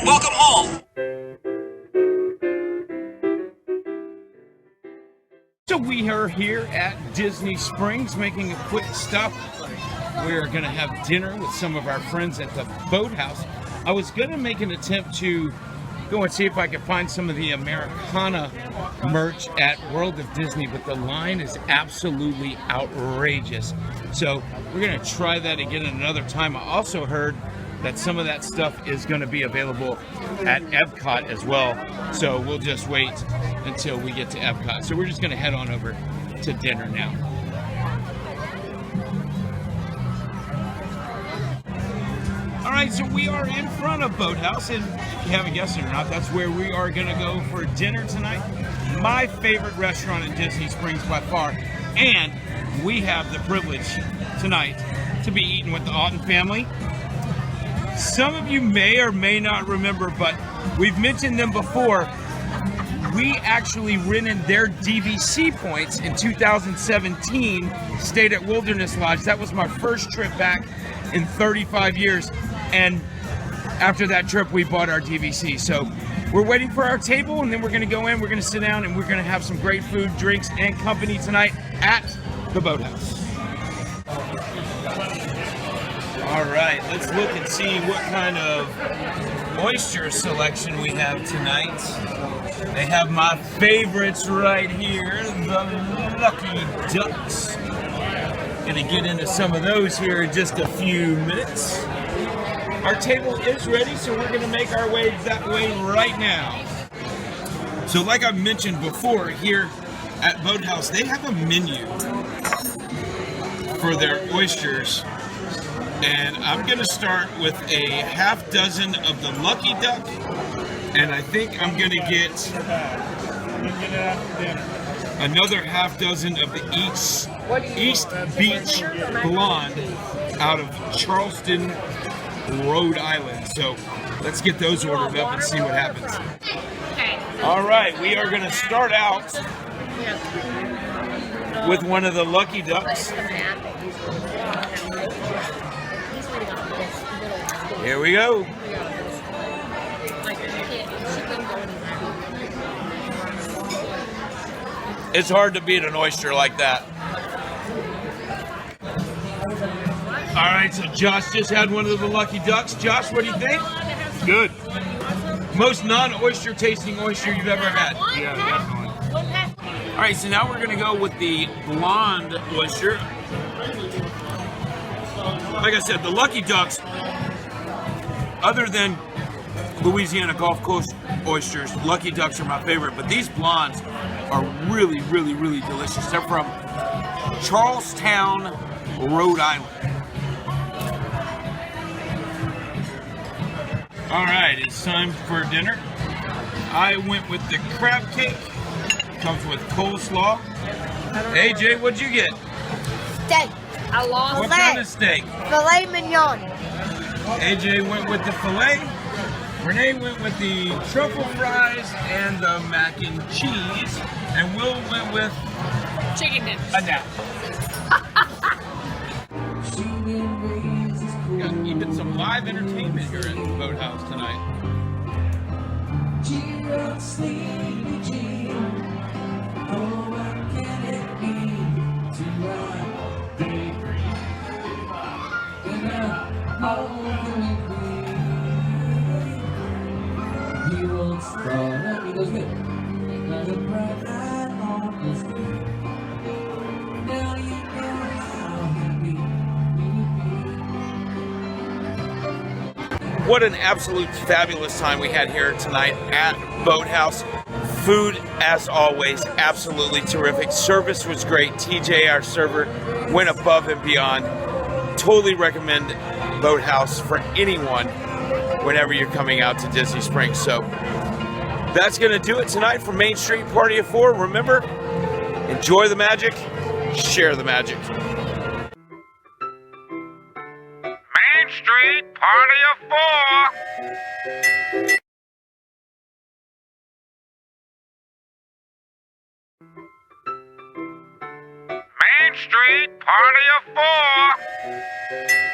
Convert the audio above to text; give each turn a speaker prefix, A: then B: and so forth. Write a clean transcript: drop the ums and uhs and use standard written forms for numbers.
A: Welcome home.
B: So we are here at Disney Springs making a quick stop. We are going to have dinner with some of our friends at the Boathouse. I was going to make an attempt to go and see if I could find some of the Americana merch at World of Disney, but the line is absolutely outrageous. So we're going to try that again another time. I also heard that some of that stuff is going to be available at Epcot as well. So we'll just wait until we get to Epcot. So we're just going to head on over to dinner now. All right, so we are in front of Boathouse, and if you haven't guessed it or not, that's where we are going to go for dinner tonight. My favorite restaurant in Disney Springs by far, and we have the privilege tonight to be eating with the Otten family. Some of you may or may not remember, but we've mentioned them before. We actually rented their DVC points in 2017, stayed at Wilderness Lodge. That was my first trip back in 35 years. And after that trip, we bought our DVC. So we're waiting for our table, and then we're going to go in, we're going to sit down, and we're going to have some great food, drinks, and company tonight at the Boathouse. All right, let's look and see what kind of oyster selection we have tonight. They have my favorites right here, the Lucky Dux. Gonna get into some of those here in just a few minutes. Our table is ready, so we're gonna make our way that way right now. So like I mentioned before, here at Boathouse, they have a menu for their oysters. And I'm gonna start with a half dozen of the Lucky Duck, and I think I'm gonna get another half dozen of the East Beach Blonde out of Charleston, Rhode Island. So let's get those ordered up and see what happens. All right, we are gonna start out with one of the Lucky Ducks. Here we go. It's hard to beat an oyster like that. All right, so Josh just had one of the Lucky Ducks. Josh, what do you think?
C: Good.
B: Most non-oyster tasting oyster you've ever had.
C: Yeah, definitely.
B: All right, so now we're gonna go with the blonde oyster. Like I said, the Lucky Ducks, other than Louisiana Gulf Coast oysters, Lucky Ducks are my favorite, but these blondes are really, really, really delicious. They're from Charlestown, Rhode Island. All right, it's time for dinner. I went with the crab cake. Comes with coleslaw. AJ, what'd you get?
D: Steak. I lost.
B: What kind of steak?
D: Filet mignon.
B: AJ went with the filet. Renee went with the truffle fries and the mac and cheese. And Will went with
E: chicken dish.
B: A nap. Got even some live entertainment here at the Boathouse tonight. What an absolute fabulous time we had here tonight at Boathouse. Food, as always, absolutely terrific. Service was great. TJ, our server, went above and beyond. Totally recommend Boathouse for anyone whenever you're coming out to Disney Springs. So that's going to do it tonight for Main Street Party of Four. Remember, enjoy the magic, share the magic.
F: Main Street Party of Four. Main Street Party of Four.